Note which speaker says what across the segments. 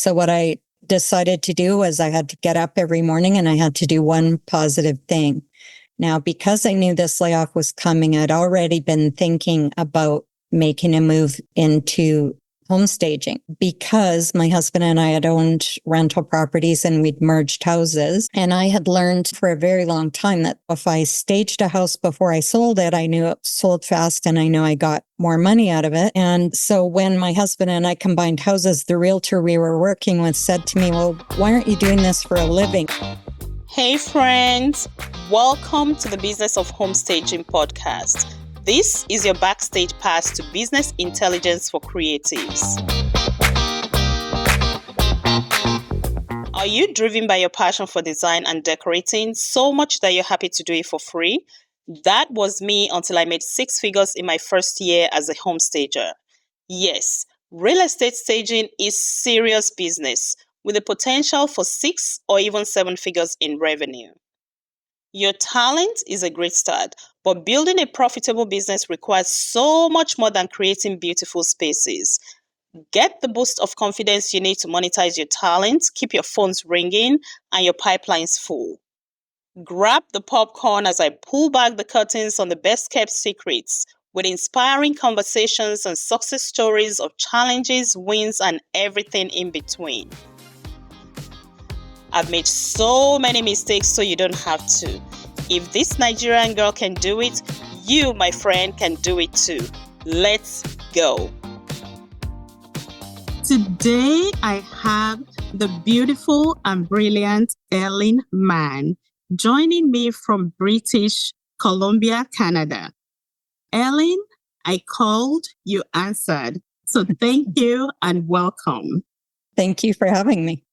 Speaker 1: So what I decided to do was I had to get up every morning and I had to do one positive thing. Now, because I knew this layoff was coming, I'd already been thinking about making a move into home staging because my husband and I had owned rental properties and we'd merged houses. And I had learned for a very long time that if I staged a house before I sold it, I knew it sold fast and I knew I got more money out of it. And so when my husband and I combined houses, the realtor we were working with said to me, well, why aren't you doing this for a living?
Speaker 2: Hey friends, welcome to the Business of Home Staging podcast. This is your backstage pass to business intelligence for creatives. Are you driven by your passion for design and decorating so much that you're happy to do it for free? That was me until I made 6 figures in my first year as a home stager. Yes, real estate staging is serious business with the potential for 6 or even 7 figures in revenue. Your talent is a great start, but building a profitable business requires so much more than creating beautiful spaces. Get the boost of confidence you need to monetize your talent, keep your phones ringing, and your pipelines full. Grab the popcorn as I pull back the curtains on the best-kept secrets with inspiring conversations and success stories of challenges, wins, and everything in between. I've made so many mistakes so you don't have to. If this Nigerian girl can do it, you, my friend, can do it too. Let's go.
Speaker 3: Today, I have the beautiful and brilliant Ellen Mann joining me from British Columbia, Canada. Ellen, I called, you answered. So thank you and welcome.
Speaker 1: Thank you for having me.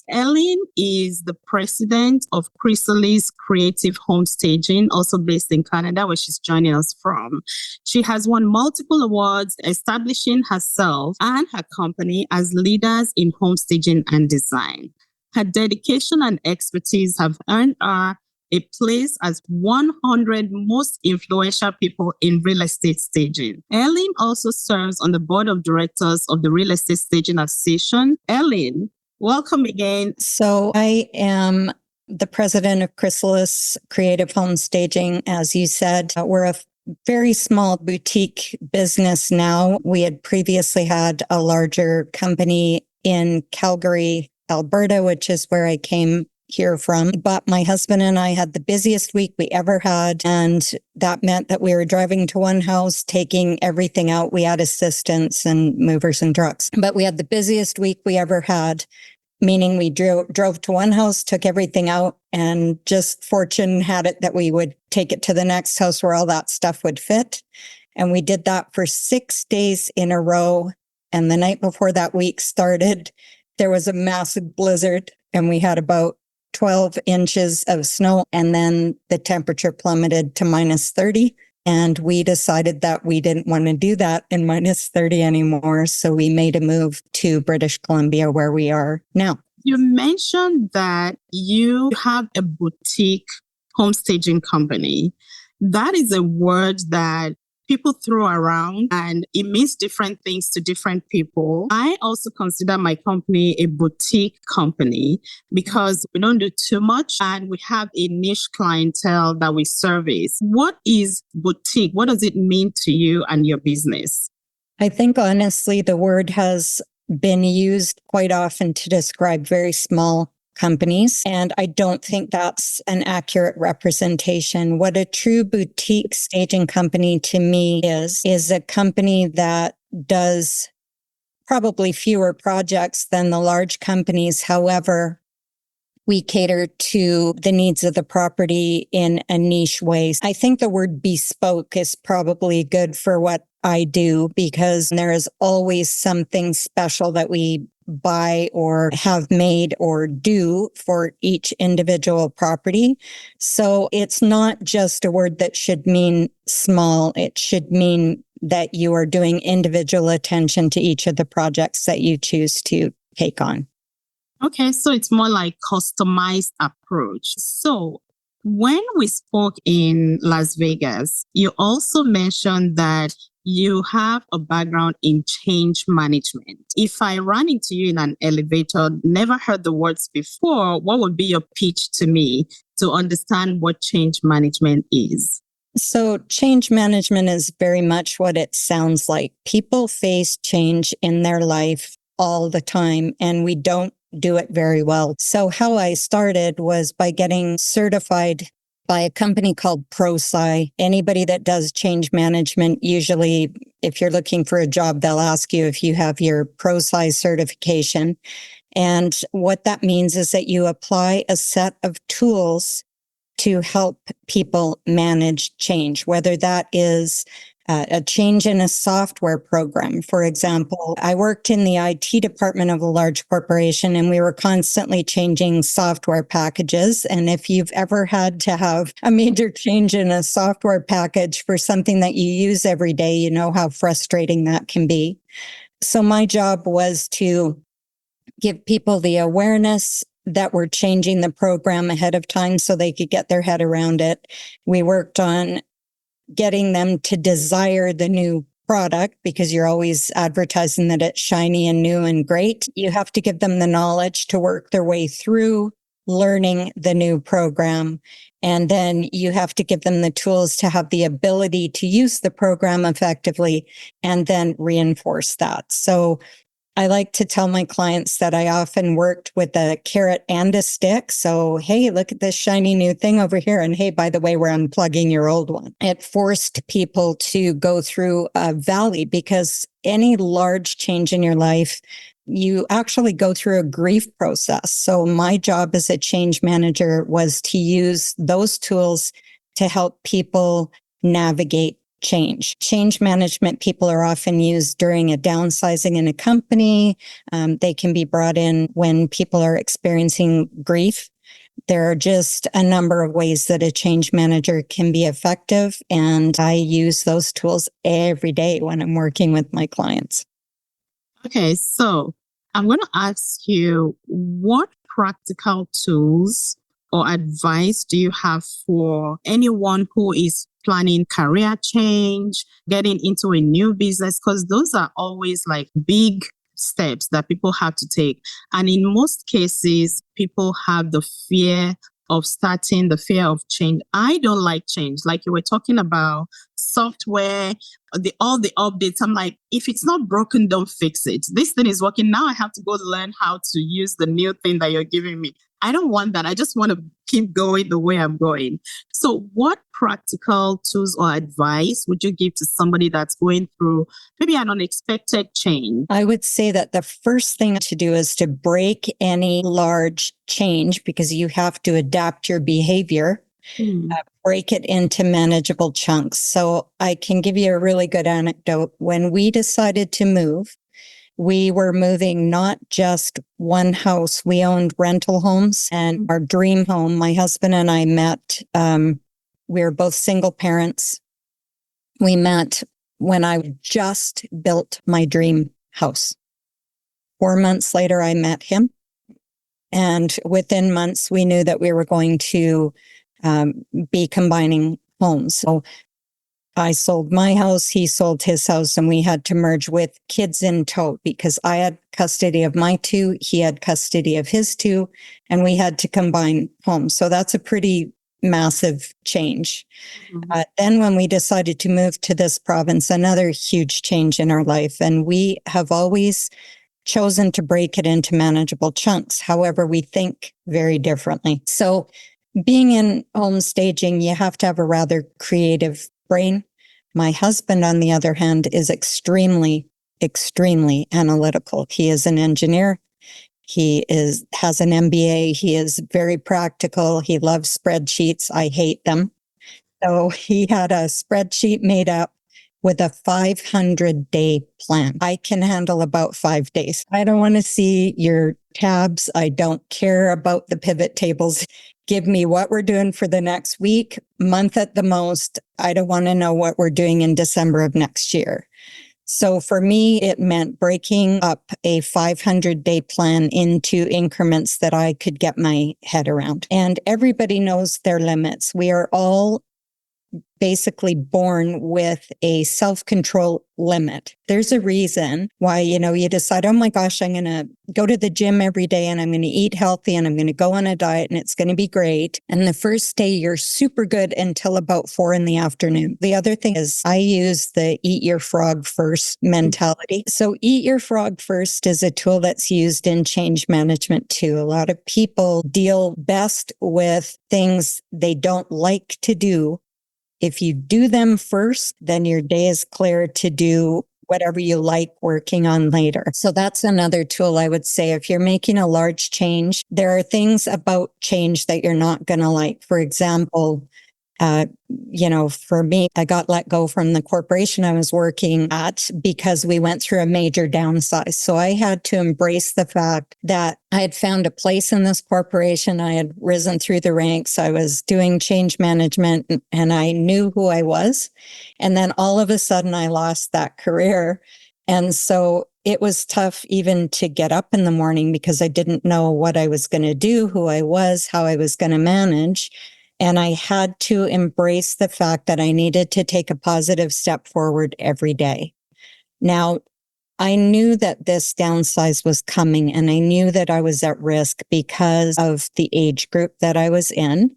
Speaker 3: Ellen is the president of Chrysalis Creative Home Staging, also based in Canada, where she's joining us from. She has won multiple awards, establishing herself and her company as leaders in home staging and design. Her dedication and expertise have earned her a place as 100 most influential people in real estate staging. Ellen also serves on the board of directors of the Real Estate Staging Association. Ellen, welcome again.
Speaker 1: So I am the president of Chrysalis Creative Home Staging. As you said, we're a very small boutique business now. We had previously had a larger company in Calgary, Alberta, which is where I came here from. But my husband and I had the busiest week we ever had. And that meant that we were driving to one house, taking everything out. We had assistants and movers and trucks, but we had the busiest week we ever had, meaning we drove to one house, took everything out, and just fortune had it that we would take it to the next house where all that stuff would fit. And we did that for 6 days in a row. And the night before that week started, there was a massive blizzard and we had about 12 inches of snow, and then the temperature plummeted to minus 30. And we decided that we didn't want to do that in minus 30 anymore. So we made a move to British Columbia, where we are now.
Speaker 3: You mentioned that you have a boutique home staging company. That is a word that people throw around and it means different things to different people. I also consider my company a boutique company because we don't do too much and we have a niche clientele that we service. What is boutique? What does it mean to you and your business?
Speaker 1: I think honestly, the word has been used quite often to describe very small companies, and I don't think that's an accurate representation. What a true boutique staging company to me is a company that does probably fewer projects than the large companies. However, we cater to the needs of the property in a niche way. I think the word bespoke is probably good for what I do because there is always something special that we buy or have made or do for each individual property. So it's not just a word that should mean small. It should mean that you are doing individual attention to each of the projects that you choose to take on.
Speaker 3: Okay, so it's more like customized approach. So when we spoke in Las Vegas, you also mentioned that you have a background in change management. If I ran into you in an elevator, never heard the words before, what would be your pitch to me to understand what change management is?
Speaker 1: So change management is very much what it sounds like. People face change in their life all the time, and we don't do it very well. So how I started was by getting certified by a company called RESA. Anybody that does change management, usually if you're looking for a job, they'll ask you if you have your RESA certification. And what that means is that you apply a set of tools to help people manage change, whether that is a change in a software program. For example, I worked in the IT department of a large corporation, and we were constantly changing software packages. And if you've ever had to have a major change in a software package for something that you use every day, you know how frustrating that can be. So my job was to give people the awareness that we're changing the program ahead of time so they could get their head around it. We worked on getting them to desire the new product because you're always advertising that it's shiny and new and great. You have to give them the knowledge to work their way through learning the new program. And then you have to give them the tools to have the ability to use the program effectively and then reinforce that. So I like to tell my clients that I often worked with a carrot and a stick. So, hey, look at this shiny new thing over here. And hey, by the way, we're unplugging your old one. It forced people to go through a valley because any large change in your life, you actually go through a grief process. So my job as a change manager was to use those tools to help people navigate change. Change management people are often used during a downsizing in a company. They can be brought in when people are experiencing grief. There are just a number of ways that a change manager can be effective, and I use those tools every day when I'm working with my clients.
Speaker 3: Okay, so I'm going to ask you, what practical tools or advice do you have for anyone who is planning career change, getting into a new business? Because those are always like big steps that people have to take. And in most cases, people have the fear of starting, the fear of change. I don't like change. Like you were talking about software, all the updates. I'm like, if it's not broken, don't fix it. This thing is working. Now I have to go learn how to use the new thing that you're giving me. I don't want that. I just want to keep going the way I'm going. So what practical tools or advice would you give to somebody that's going through maybe an unexpected change?
Speaker 1: I would say that the first thing to do is to break any large change because you have to adapt your behavior. Break it into manageable chunks. So I can give you a really good anecdote. When we decided to move, we were moving not just one house. We owned rental homes, and our dream home, my husband and I met, we were both single parents. We met when I just built my dream house. 4 months later, I met him. And within months, we knew that we were going to be combining homes. So I sold my house, he sold his house, and we had to merge with kids in tow because I had custody of my two, he had custody of his two, and we had to combine homes. So that's a pretty massive change. Then when we decided to move to this province, another huge change in our life. And we have always chosen to break it into manageable chunks. However, we think very differently. So being in home staging, you have to have a rather creative brain. My husband, on the other hand, is extremely analytical. He is an engineer. He has an MBA. He is very practical. He loves spreadsheets. I hate them. So he had a spreadsheet made up with a 500-day plan. I can handle about 5 days. I don't want to see your tabs. I don't care about the pivot tables. Give me what we're doing for the next week, month at the most. I don't want to know what we're doing in December of next year. So for me, it meant breaking up a 500-day plan into increments that I could get my head around. And everybody knows their limits. We are all basically born with a self-control limit. There's a reason why, you decide, oh my gosh, I'm going to go to the gym every day and I'm going to eat healthy and I'm going to go on a diet and it's going to be great. And the first day you're super good until about 4 p.m. The other thing is I use the eat your frog first mentality. So eat your frog first is a tool that's used in change management too. A lot of people deal best with things they don't like to do. If you do them first, then your day is clear to do whatever you like working on later. So that's another tool I would say. If you're making a large change, there are things about change that you're not going to like. For example, for me, I got let go from the corporation I was working at because we went through a major downsize. So I had to embrace the fact that I had found a place in this corporation. I had risen through the ranks. I was doing change management and I knew who I was. And then all of a sudden I lost that career. And so it was tough even to get up in the morning because I didn't know what I was going to do, who I was, how I was going to manage. And I had to embrace the fact that I needed to take a positive step forward every day. Now, I knew that this downsize was coming and I knew that I was at risk because of the age group that I was in,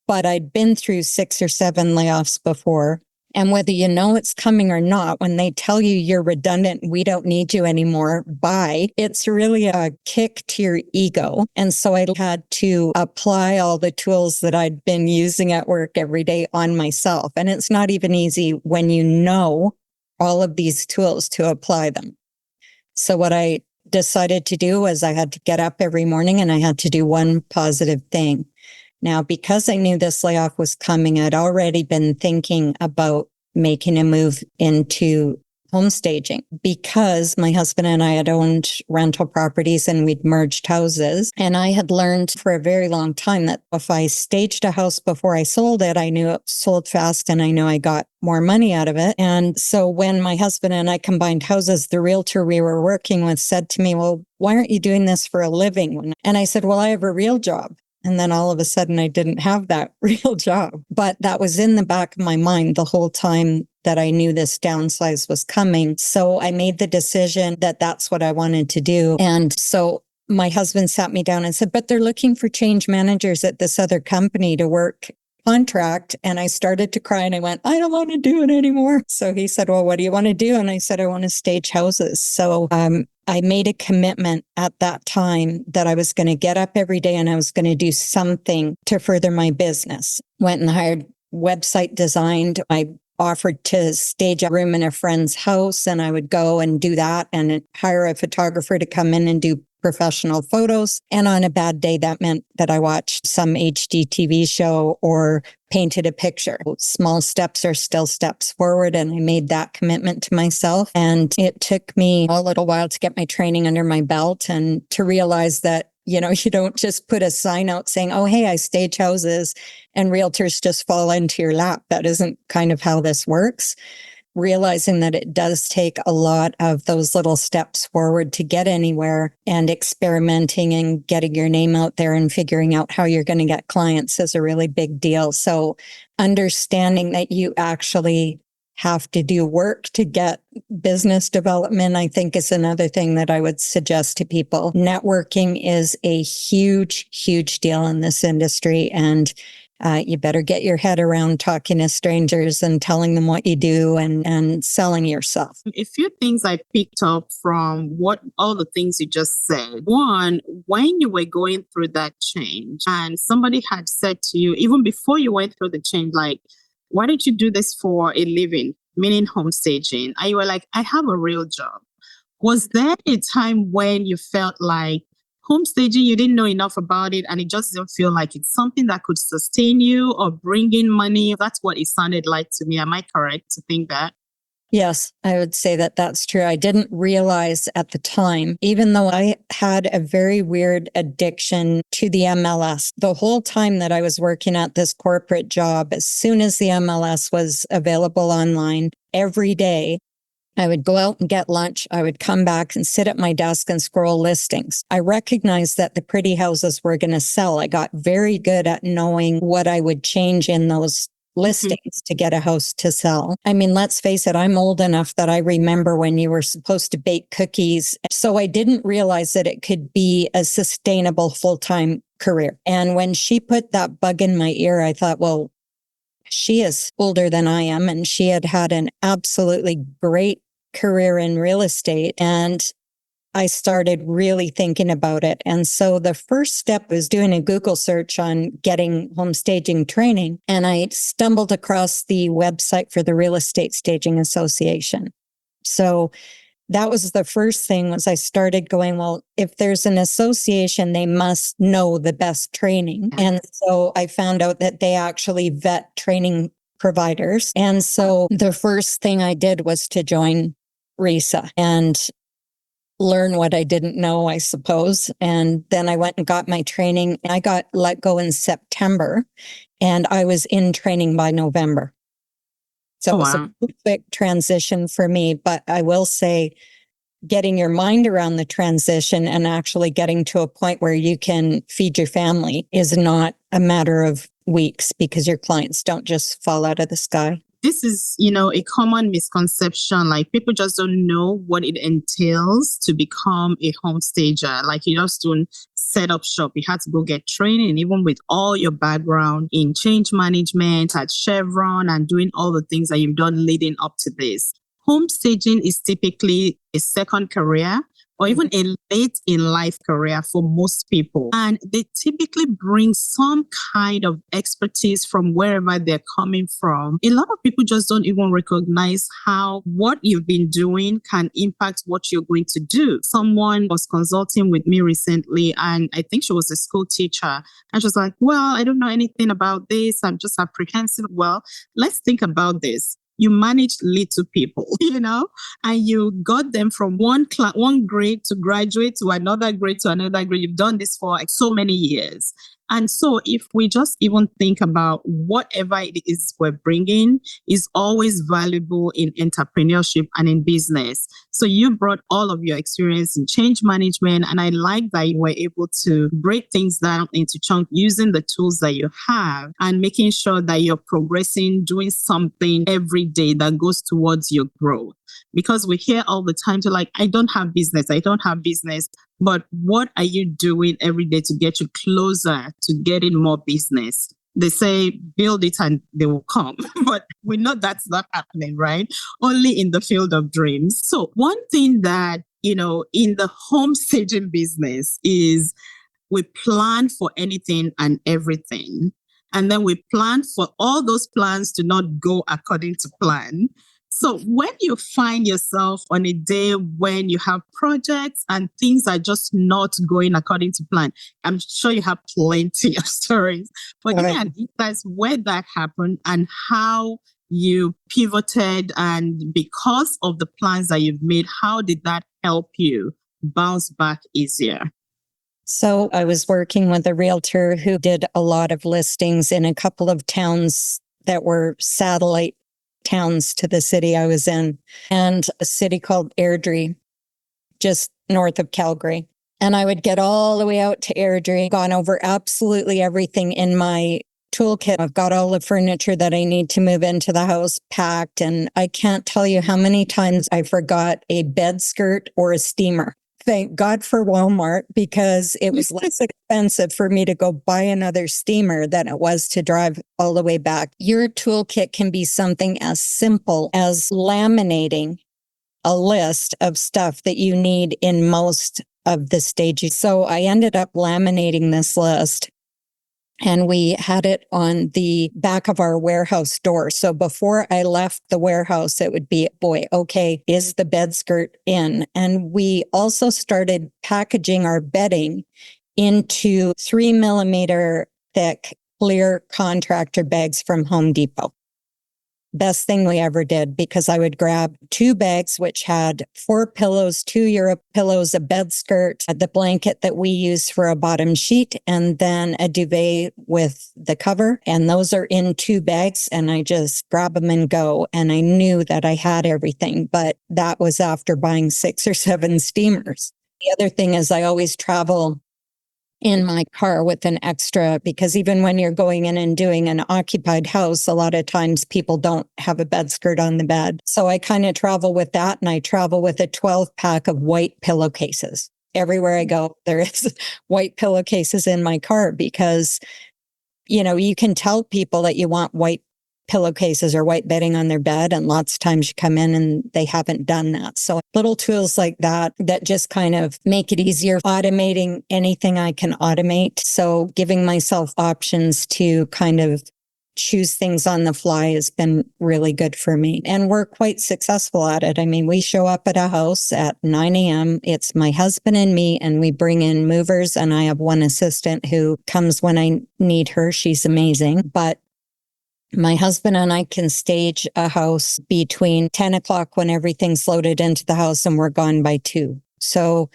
Speaker 1: but I'd been through 6 or 7 layoffs before. And whether you know it's coming or not, when they tell you you're redundant, we don't need you anymore, bye, it's really a kick to your ego. And so I had to apply all the tools that I'd been using at work every day on myself. And it's not even easy when you know all of these tools to apply them. So what I decided to do was I had to get up every morning and I had to do one positive thing. Now, because I knew this layoff was coming, I'd already been thinking about making a move into home staging because my husband and I had owned rental properties and we'd merged houses. And I had learned for a very long time that if I staged a house before I sold it, I knew it sold fast and I knew I got more money out of it. And so when my husband and I combined houses, the realtor we were working with said to me, well, why aren't you doing this for a living? And I said, well, I have a real job. And then all of a sudden I didn't have that real job, but that was in the back of my mind the whole time that I knew this downsize was coming. So I made the decision that that's what I wanted to do. And so my husband sat me down and said, but they're looking for change managers at this other company to work contract. And I started to cry and I went, I don't want to do it anymore. So he said, well, what do you want to do? And I said, I want to stage houses. So I made a commitment at that time that I was going to get up every day and I was going to do something to further my business. Went and hired website designed. I offered to stage a room in a friend's house and I would go and do that and hire a photographer to come in and do professional photos. And on a bad day, that meant that I watched some HD TV show or painted a picture. Small steps are still steps forward. And I made that commitment to myself. And it took me a little while to get my training under my belt and to realize that, you don't just put a sign out saying, oh, hey, I stage houses and realtors just fall into your lap. That isn't kind of how this works. Realizing that it does take a lot of those little steps forward to get anywhere and experimenting and getting your name out there and figuring out how you're going to get clients is a really big deal. So understanding that you actually have to do work to get business development, I think is another thing that I would suggest to people. Networking is a huge, huge deal in this industry. And you better get your head around talking to strangers and telling them what you do and selling yourself.
Speaker 3: A few things I picked up from all the things you just said. One, when you were going through that change and somebody had said to you, even before you went through the change, like, why don't you do this for a living, meaning home staging? And you were like, I have a real job. Was there a time when you felt like home staging, you didn't know enough about it and it just didn't feel like it's something that could sustain you or bring in money? That's what it sounded like to me. Am I correct to think that?
Speaker 1: Yes, I would say that that's true. I didn't realize at the time, even though I had a very weird addiction to the MLS, the whole time that I was working at this corporate job, as soon as the MLS was available online, every day, I would go out and get lunch. I would come back and sit at my desk and scroll listings. I recognized that the pretty houses were going to sell. I got very good at knowing what I would change in those listings to get a house to sell. I mean, let's face it, I'm old enough that I remember when you were supposed to bake cookies. So I didn't realize that it could be a sustainable full-time career. And when she put that bug in my ear, I thought, well, she is older than I am, and she had had an absolutely great career in real estate. And I started really thinking about it. And so the first step was doing a Google search on getting home staging training. And I stumbled across the website for the Real Estate Staging Association. So that was the first thing. Was I started going, well, if there's an association, they must know the best training. And so I found out that they actually vet training providers. And so the first thing I did was to join RESA and learn what I didn't know, I suppose. And then I went and got my training. I got let go in September, and I was in training by November. So it was a quick transition for me. But I will say, getting your mind around the transition and actually getting to a point where you can feed your family is not a matter of weeks, because your clients don't just fall out of the sky.
Speaker 3: This is, a common misconception. Like, people just don't know what it entails to become a home stager. Like, you just don't set up shop. You had to go get training, even with all your background in change management at Chevron and doing all the things that you've done leading up to this. Home staging is typically a second career, or even a late in life career for most people. And they typically bring some kind of expertise from wherever they're coming from. A lot of people just don't even recognize how what you've been doing can impact what you're going to do. Someone was consulting with me recently, and I think she was a school teacher. And she was like, well, I don't know anything about this. I'm just apprehensive. Well, let's think about this. You managed little people, and you got them from one grade to graduate to another grade to another grade. You've done this for so many years. And so if we just even think about whatever it is we're bringing is always valuable in entrepreneurship and in business. So you brought all of your experience in change management, and I like that you were able to break things down into chunks using the tools that you have and making sure that you're progressing, doing something every day that goes towards your growth. Because we hear all the time to like, I don't have business. But what are you doing every day to get you closer to getting more business? They say, build it and they will come. But we know that's not happening, right? Only in the field of dreams. So one thing that, in the home staging business is we plan for anything and everything. And then we plan for all those plans to not go according to plan. So when you find yourself on a day when you have projects and things are just not going according to plan, I'm sure you have plenty of stories. But give me an insight where that happened and how you pivoted, and because of the plans that you've made, how did that help you bounce back easier?
Speaker 1: So I was working with a realtor who did a lot of listings in a couple of towns that were satellite towns to the city I was in, and a city called Airdrie, just north of Calgary. And I would get all the way out to Airdrie, gone over absolutely everything in my toolkit. I've got all the furniture that I need to move into the house packed. And I can't tell you how many times I forgot a bed skirt or a steamer. Thank God for Walmart, because it was less expensive for me to go buy another steamer than it was to drive all the way back. Your toolkit can be something as simple as laminating a list of stuff that you need in most of the stages. So I ended up laminating this list, and we had it on the back of our warehouse door. So before I left the warehouse, it would be, boy, okay, is the bed skirt in? And we also started packaging our bedding into 3mm thick clear contractor bags from Home Depot. Best thing we ever did, because I would grab 2 bags, which had 4 pillows, 2 Europe pillows, a bed skirt, the blanket that we use for a bottom sheet, and then a duvet with the cover. And those are in 2 bags, and I just grab them and go. And I knew that I had everything, but that was after buying 6 or 7 steamers. The other thing is I always travel in my car with an extra, because even when you're going in and doing an occupied house, a lot of times people don't have a bed skirt on the bed. So I kind of travel with that, and I travel with a 12 pack of white pillowcases. Everywhere I go, there is white pillowcases in my car because, you can tell people that you want white pillowcases or white bedding on their bed, and lots of times you come in and they haven't done that. So little tools like that just kind of make it easier, automating anything I can automate. So giving myself options to kind of choose things on the fly has been really good for me. And we're quite successful at it. I mean, we show up at a house at 9 a.m. It's my husband and me, and we bring in movers, and I have one assistant who comes when I need her. She's amazing. But my husband and I can stage a house between 10 o'clock when everything's loaded into the house, and we're gone by 2. So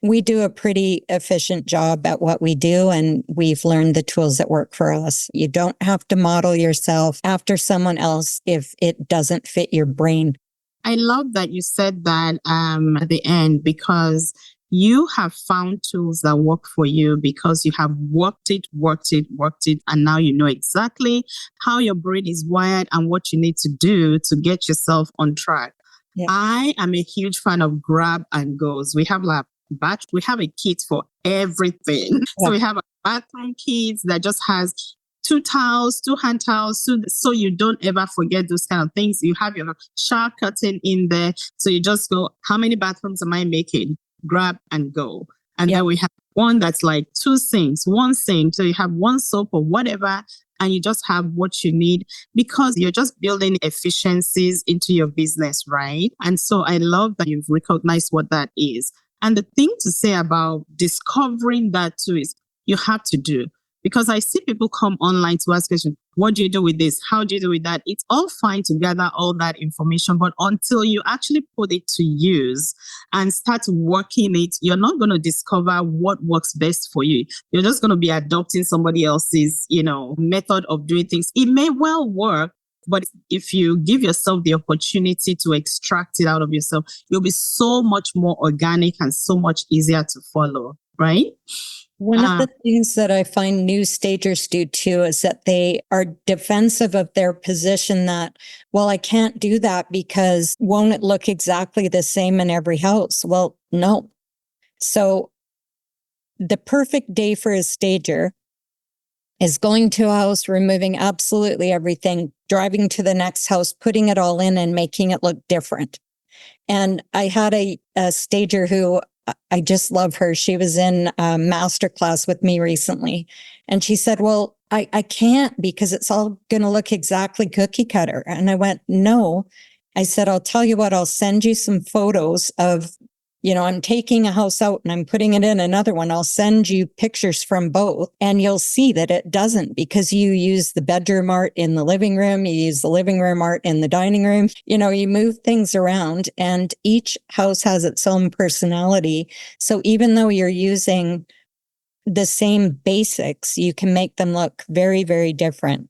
Speaker 1: we do a pretty efficient job at what we do, and we've learned the tools that work for us. You don't have to model yourself after someone else if it doesn't fit your brain.
Speaker 3: I love that you said that at the end, because you have found tools that work for you because you have worked it, and now you know exactly how your brain is wired and what you need to do to get yourself on track.
Speaker 1: Yeah.
Speaker 3: I am a huge fan of grab and goes. We have we have a kit for everything.
Speaker 1: Yeah.
Speaker 3: So we have a bathroom kit that just has 2 towels, 2 hand towels, so you don't ever forget those kind of things. You have your shower curtain in there. So you just go, how many bathrooms am I making? Grab and go. And then we have one that's like 2 sinks, 1 sink. So you have 1 soap or whatever, and you just have what you need because you're just building efficiencies into your business, right? And so I love that you've recognized what that is. And the thing to say about discovering that too is you have to do. Because I see people come online to ask questions. What do you do with this? How do you do with that? It's all fine to gather all that information, but until you actually put it to use and start working it, you're not going to discover what works best for you. You're just going to be adopting somebody else's, method of doing things. It may well work, but if you give yourself the opportunity to extract it out of yourself, you'll be so much more organic and so much easier to follow, right?
Speaker 1: One of the things that I find new stagers do too is that they are defensive of their position that, well, I can't do that because won't it look exactly the same in every house? Well, no. So the perfect day for a stager is going to a house, removing absolutely everything, driving to the next house, putting it all in and making it look different. And I had a stager who I just love her. She was in a master class with me recently. And she said, well, I can't because it's all going to look exactly cookie cutter. And I went, no. I said, I'll tell you what, I'll send you some photos of, I'm taking a house out and I'm putting it in another one. I'll send you pictures from both and you'll see that it doesn't because you use the bedroom art in the living room. You use the living room art in the dining room. You move things around and each house has its own personality. So even though you're using the same basics, you can make them look very, very different.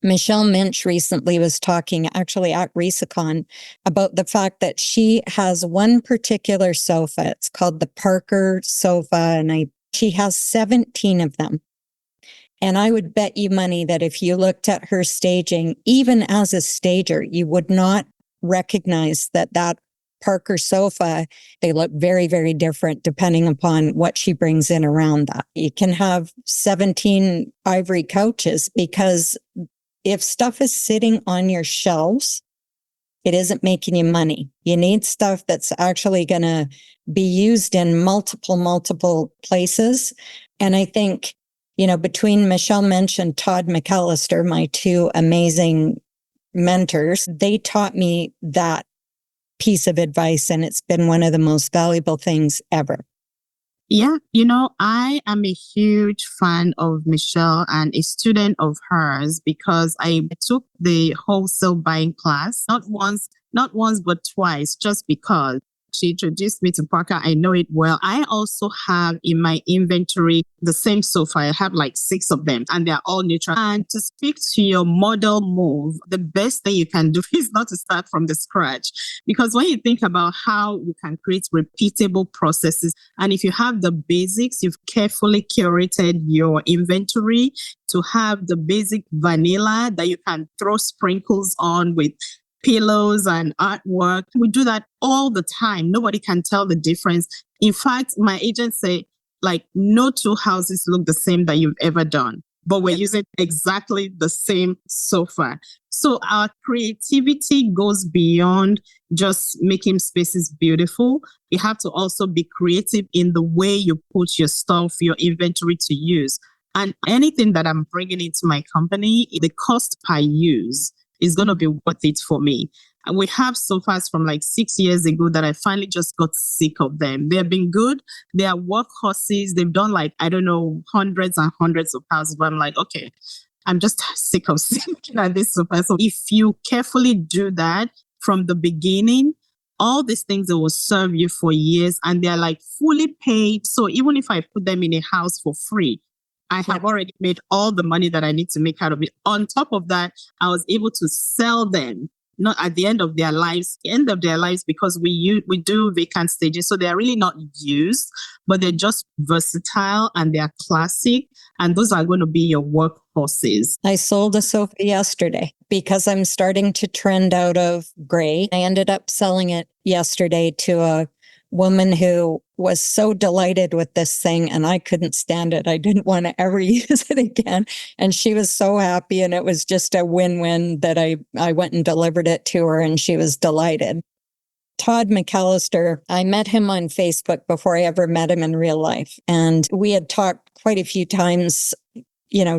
Speaker 1: Michelle Minch recently was talking actually at RESA about the fact that she has one particular sofa. It's called the Parker sofa, and she has 17 of them. And I would bet you money that if you looked at her staging, even as a stager, you would not recognize that Parker sofa, they look very, very different depending upon what she brings in around that. You can have 17 ivory couches because if stuff is sitting on your shelves, it isn't making you money. You need stuff that's actually going to be used in multiple places. And I think, between Michelle Minch and Todd McAllister, my 2 amazing mentors, they taught me that piece of advice. And it's been one of the most valuable things ever.
Speaker 3: Yeah, I am a huge fan of Michelle and a student of hers because I took the wholesale buying class, not once, but twice, just because She introduced me to Parker. I know it well. I also have in my inventory the same sofa. I have like 6 of them and they're all neutral. And to speak to your model move, the best thing you can do is not to start from the scratch. Because when you think about how you can create repeatable processes, and if you have the basics, you've carefully curated your inventory to have the basic vanilla that you can throw sprinkles on with pillows and artwork. We do that all the time. Nobody can tell the difference. In fact, my agents say, like, no 2 houses look the same that you've ever done, but we're using exactly the same sofa. So our creativity goes beyond just making spaces beautiful. You have to also be creative in the way you put your stuff, your inventory to use. And anything that I'm bringing into my company, the cost per use is going to be worth it for me. And we have sofas from like 6 years ago that I finally just got sick of them. They've been good. They are workhorses. They've done like, I don't know, hundreds and hundreds of houses. But I'm like, okay, I'm just sick of looking at this sofa. So if you carefully do that from the beginning, all these things that will serve you for years and they're like fully paid. So even if I put them in a house for free, I have already made all the money that I need to make out of it. On top of that, I was able to sell them, not at the end of their lives, because we do vacant stages. So they're really not used, but they're just versatile and they're classic. And those are going to be your workhorses.
Speaker 1: I sold a sofa yesterday because I'm starting to trend out of gray. I ended up selling it yesterday to a woman who was so delighted with this thing and I couldn't stand it. I didn't want to ever use it again. And she was so happy and it was just a win-win that I went and delivered it to her and she was delighted. Todd McAllister, I met him on Facebook before I ever met him in real life. And we had talked quite a few times,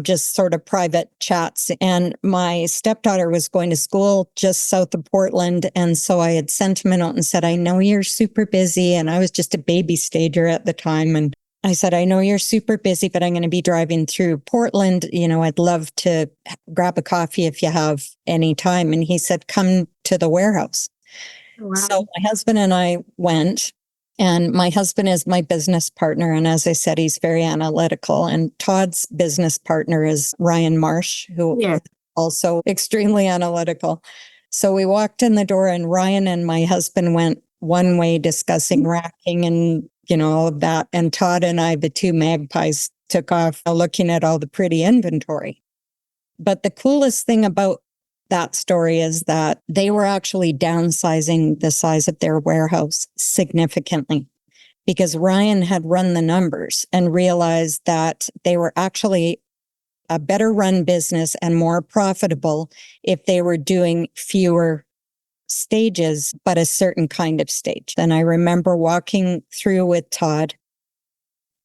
Speaker 1: just sort of private chats. And my stepdaughter was going to school just south of Portland. And so I had sent him a note and said, I know you're super busy. And I was just a baby stager at the time. And I said, I know you're super busy, but I'm going to be driving through Portland. I'd love to grab a coffee if you have any time. And he said, come to the warehouse. Wow. So my husband and I went. And my husband is my business partner. And as I said, he's very analytical. And Todd's business partner is Ryan Marsh, who is also extremely analytical. So we walked in the door and Ryan and my husband went one way discussing racking and, all of that. And Todd and I, the 2 magpies, took off looking at all the pretty inventory. But the coolest thing about that story is that they were actually downsizing the size of their warehouse significantly because Ryan had run the numbers and realized that they were actually a better run business and more profitable if they were doing fewer stages, but a certain kind of stage. And I remember walking through with Todd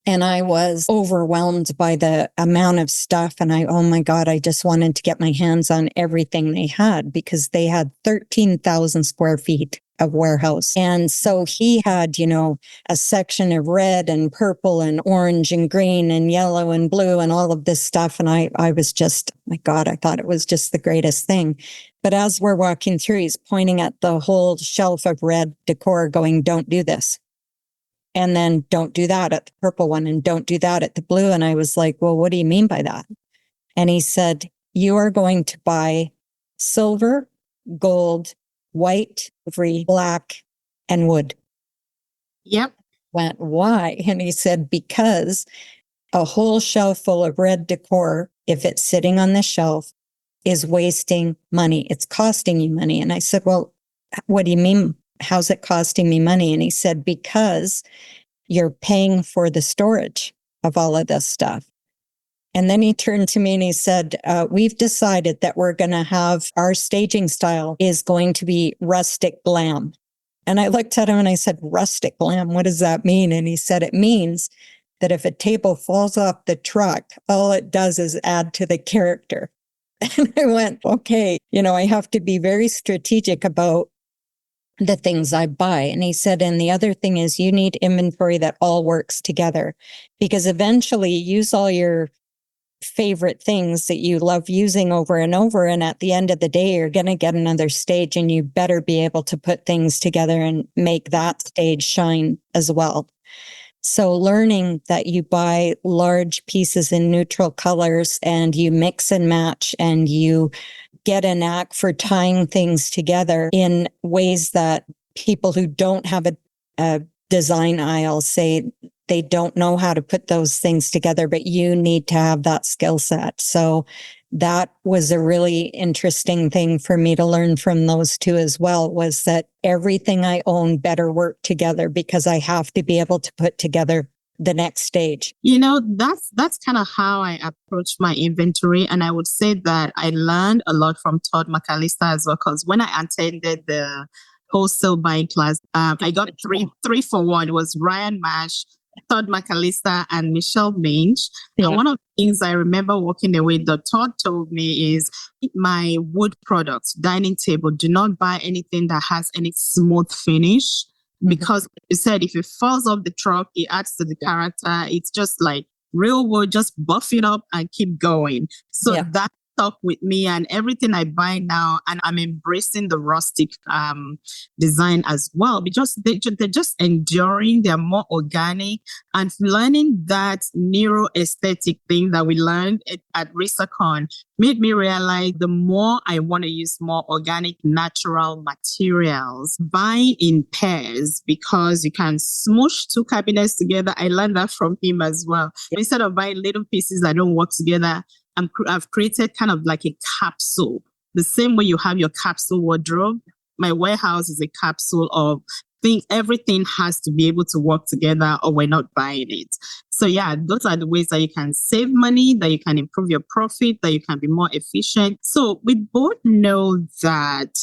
Speaker 1: and I was overwhelmed by the amount of stuff. And oh my God, I just wanted to get my hands on everything they had because they had 13,000 square feet of warehouse. And so he had, a section of red and purple and orange and green and yellow and blue and all of this stuff. And I was just, my God, I thought it was just the greatest thing. But as we're walking through, he's pointing at the whole shelf of red decor going, don't do this. And then don't do that at the purple one and don't do that at the blue. And I was like, well, what do you mean by that? And he said, you are going to buy silver, gold, white, ivory, black, and wood.
Speaker 3: Yep.
Speaker 1: Went, why? And he said, because a whole shelf full of red decor, if it's sitting on the shelf, is wasting money. It's costing you money. And I said, well, what do you mean? How's it costing me money? And he said, because you're paying for the storage of all of this stuff. And then he turned to me and he said, we've decided that we're going to have our staging style is going to be rustic glam. And I looked at him and I said, rustic glam, what does that mean? And he said, it means that if a table falls off the truck, all it does is add to the character. And I went, okay, I have to be very strategic about the things I buy. And he said, and the other thing is you need inventory that all works together because eventually you use all your favorite things that you love using over and over. And at the end of the day, you're going to get another stage, and you better be able to put things together and make that stage shine as well. So learning that you buy large pieces in neutral colors and you mix and match, and you get a knack for tying things together in ways that people who don't have a design aisle say they don't know how to put those things together, but you need to have that skill set. So that was a really interesting thing for me to learn from those two as well, was that everything I own better work together, because I have to be able to put together the next stage.
Speaker 3: That's kind of how I approach my inventory. And I would say that I learned a lot from Todd McAllister as well, because when I attended the wholesale buying class, I got three for one. It was Ryan Mash, Todd McAllister, and Michelle Minch.
Speaker 1: Yeah.
Speaker 3: And one of the things I remember walking away that Todd told me is, my wood products, dining table, do not buy anything that has any smooth finish. Because you said, if it falls off the truck, it adds to the character. It's just like real wood, just buff it up and keep going. So that stuck with me, and everything I buy now, and I'm embracing the rustic design as well, because they're just enduring. They're more organic, and learning that neuro aesthetic thing that we learned at RESACon made me realize the more I want to use more organic, natural materials, buying in pairs, because you can smoosh two cabinets together. I learned that from him as well. Instead of buying little pieces that don't work together, I've created kind of like a capsule. The same way you have your capsule wardrobe, my warehouse is a capsule of everything has to be able to work together, or we're not buying it. So those are the ways that you can save money, that you can improve your profit, that you can be more efficient. So we both know that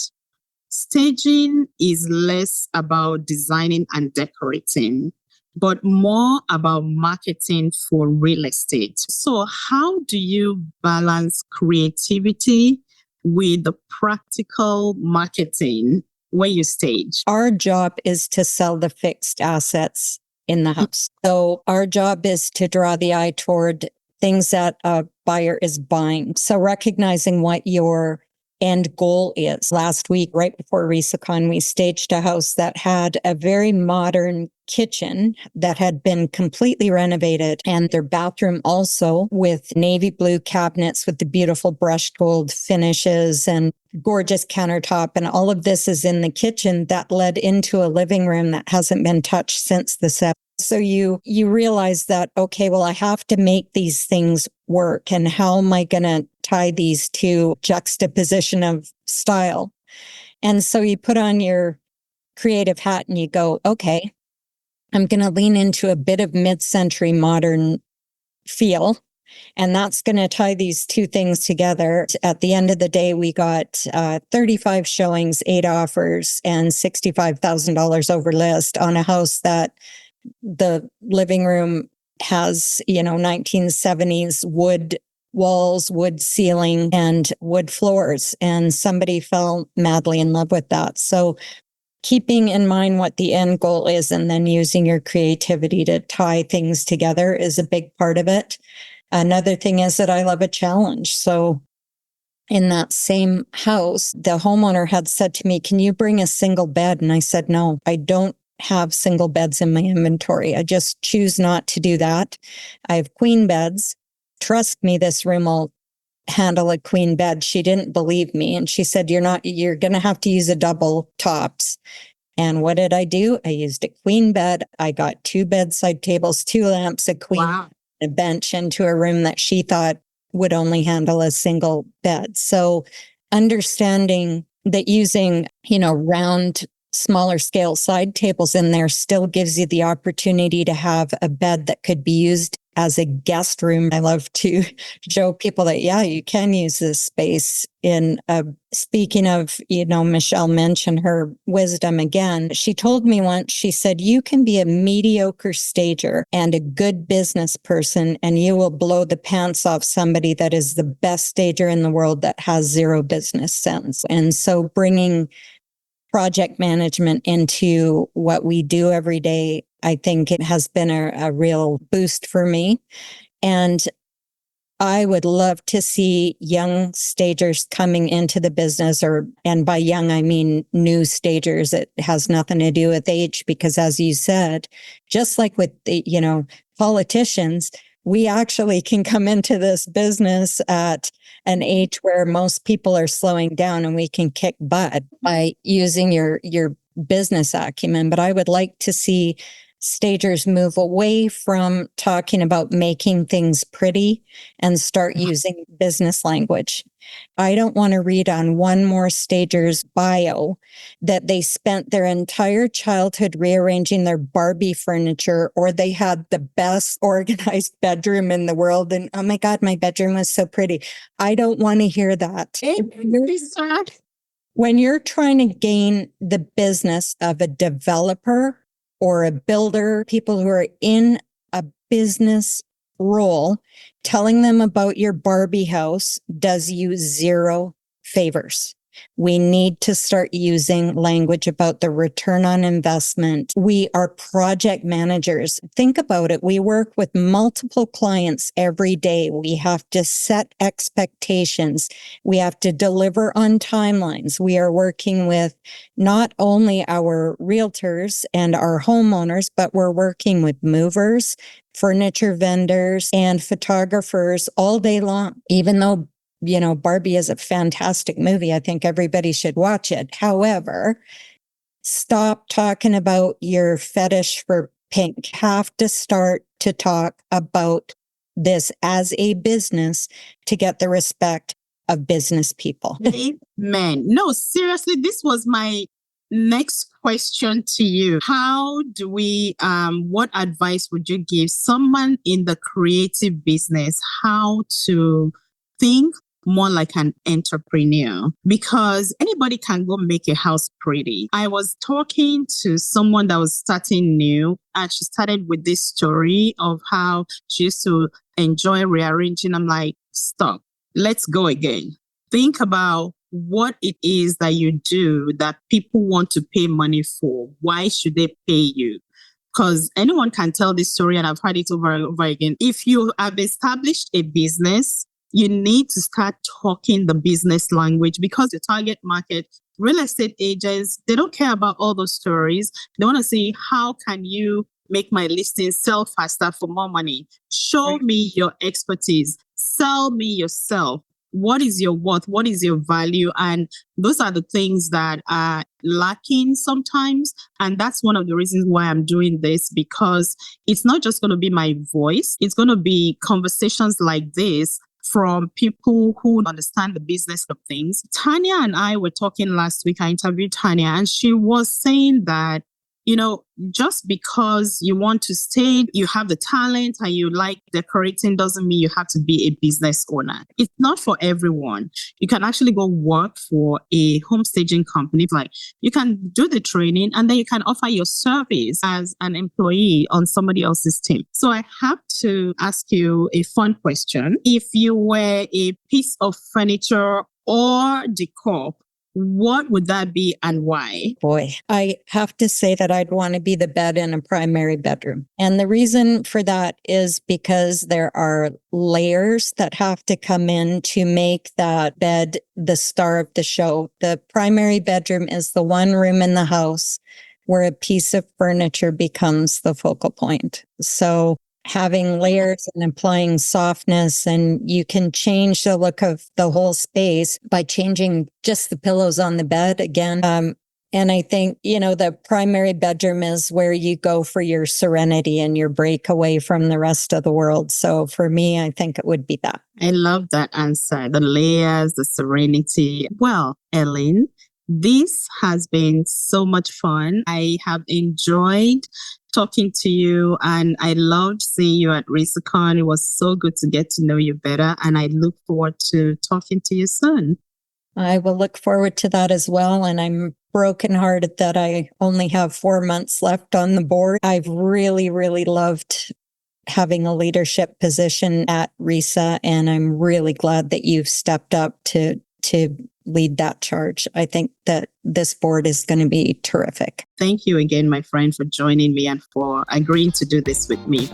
Speaker 3: staging is less about designing and decorating, but more about marketing for real estate. So how do you balance creativity with the practical marketing when you stage?
Speaker 1: Our job is to sell the fixed assets in the house. So our job is to draw the eye toward things that a buyer is buying. So recognizing what your end goal is. Last week, right before RESACon, we staged a house that had a very modern kitchen that had been completely renovated, and their bathroom also with navy blue cabinets with the beautiful brushed gold finishes and gorgeous countertop. And all of this is in the kitchen that led into a living room that hasn't been touched since the 70s. So you realize that, okay, well, I have to make these things work. And how am I going to tie these to juxtaposition of style? And so you put on your creative hat and you go, okay, I'm going to lean into a bit of mid-century modern feel. And that's going to tie these two things together. At the end of the day, we got 35 showings, 8 offers, and $65,000 over list on a house that the living room has, 1970s wood walls, wood ceiling, and wood floors. And somebody fell madly in love with that. So keeping in mind what the end goal is, and then using your creativity to tie things together, is a big part of it. Another thing is that I love a challenge. So in that same house, the homeowner had said to me, can you bring a single bed? And I said, no, I don't have single beds in my inventory. I just choose not to do that. I have queen beds. Trust me, this room will handle a queen bed. She didn't believe me. And she said, you're going to have to use a double tops. And what did I do? I used a queen bed. I got 2 bedside tables, 2 lamps, a queen, a bench into a room that she thought would only handle a single bed. So understanding that using, round, smaller scale side tables in there still gives you the opportunity to have a bed that could be used as a guest room. I love to show people that, you can use this space speaking of, Michelle mentioned her wisdom again. She told me once, she said, you can be a mediocre stager and a good business person, and you will blow the pants off somebody that is the best stager in the world that has 0 business sense. And so bringing project management into what we do every day, I think it has been a real boost for me. And I would love to see young stagers coming into the business, and by young, I mean new stagers. It has nothing to do with age, because as you said, just like with the, politicians, we actually can come into this business at an age where most people are slowing down, and we can kick butt by using your business acumen. But I would like to see stagers move away from talking about making things pretty and start using business language. I don't want to read on one more stager's bio that they spent their entire childhood rearranging their Barbie furniture, or they had the best organized bedroom in the world. And oh my God, my bedroom was so pretty. I don't want to hear that. When you're trying to gain the business of a developer or a builder, people who are in a business role, telling them about your Barbie house does you zero favors. We need to start using language about the return on investment. We are project managers. Think about it. We work with multiple clients every day. We have to set expectations. We have to deliver on timelines. We are working with not only our realtors and our homeowners, but we're working with movers, furniture vendors, and photographers all day long. Even though Barbie is a fantastic movie, I think everybody should watch it. However, stop talking about your fetish for pink. Have to start to talk about this as a business to get the respect of business people.
Speaker 3: Amen. No, seriously, this was my next question to you. How do we, what advice would you give someone in the creative business how to think more like an entrepreneur? Because anybody can go make a house pretty. I was talking to someone that was starting new, and she started with this story of how she used to enjoy rearranging. I'm like, stop, let's go again. Think about what it is that you do that people want to pay money for. Why should they pay you? Because anyone can tell this story, and I've heard it over and over again. If you have established a business, you need to start talking the business language, because your target market, real estate agents, they don't care about all those stories. They want to see, how can you make my listing sell faster for more money? Show me your expertise. Sell me yourself. What is your worth? What is your value? And those are the things that are lacking sometimes. And that's one of the reasons why I'm doing this, because it's not just going to be my voice. It's going to be conversations like this from people who understand the business of things. Tanya and I were talking last week. I interviewed Tanya, and she was saying that, just because you want to stay, you have the talent and you like decorating, doesn't mean you have to be a business owner. It's not for everyone. You can actually go work for a home staging company. Like, you can do the training and then you can offer your service as an employee on somebody else's team. So I have to ask you a fun question. If you were a piece of furniture or decor, what would that be and why?
Speaker 1: Boy, I have to say that I'd want to be the bed in a primary bedroom. And the reason for that is because there are layers that have to come in to make that bed the star of the show. The primary bedroom is the one room in the house where a piece of furniture becomes the focal point. So having layers and applying softness, and you can change the look of the whole space by changing just the pillows on the bed again. And I think, the primary bedroom is where you go for your serenity and your break away from the rest of the world. So for me, I think it would be that.
Speaker 3: I love that answer. The layers, the serenity. Well, Ellen, this has been so much fun. I have enjoyed talking to you, and I loved seeing you at RESA. It was so good to get to know you better, and I look forward to talking to you soon.
Speaker 1: I will look forward to that as well. And I'm brokenhearted that I only have 4 months left on the board. I've really, really loved having a leadership position at RESA, and I'm really glad that you've stepped up to lead that charge. I think that this board is going to be terrific.
Speaker 3: Thank you again, my friend, for joining me and for agreeing to do this with me.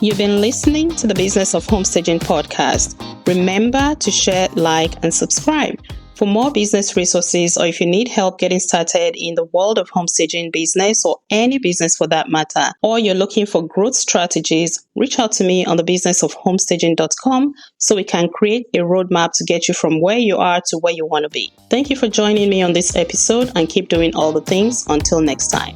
Speaker 2: You've been listening to the Business of Homestaging podcast. Remember to share, like, and subscribe. For more business resources, or if you need help getting started in the world of homestaging business or any business for that matter, or you're looking for growth strategies, reach out to me on thebusinessofhomestaging.com so we can create a roadmap to get you from where you are to where you want to be. Thank you for joining me on this episode and keep doing all the things. Until next time.